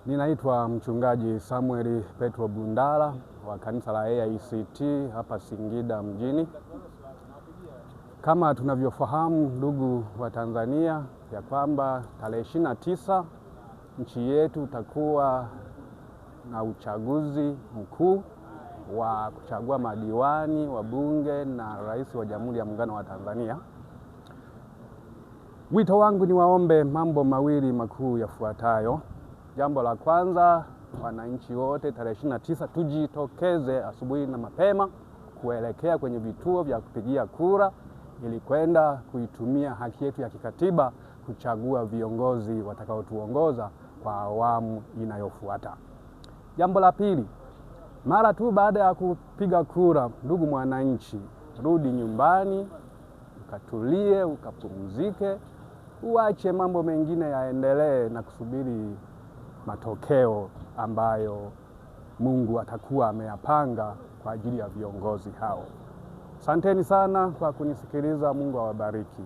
Ninaitwa Mchungaji Samuel Petro Bundala wa kanisa la AICT hapa Singida mjini. Kama tunavyofahamu ndugu wa Tanzania ya kwamba tarehe 29 nchi yetu itakuwa na uchaguzi mkuu wa kuchagua madiwani, wabunge na rais wa Jamhuri ya Muungano wa Tanzania. Wito wangu ni waombe mambo mawili makuu yafuatayo. Jambo la kwanza, wananchi wote tarehe 29 tujitokeze asubuhi na mapema kuelekea kwenye vituo vya kupigia kura ili kwenda kuitumia haki yetu ya kikatiba kuchagua viongozi watakaotuongoza kwa awamu inayofuata. Jambo la pili, mara tu baada ya kupiga kura, ndugu mwananchi, rudi nyumbani, ukatulie, ukapumzike, uache mambo mengine yaendelee na kusubiri matokeo ambayo Mungu atakuwa ameyapanga kwa ajili ya viongozi hao. Asanteni sana kwa kunisikiliza. Mungu awabariki.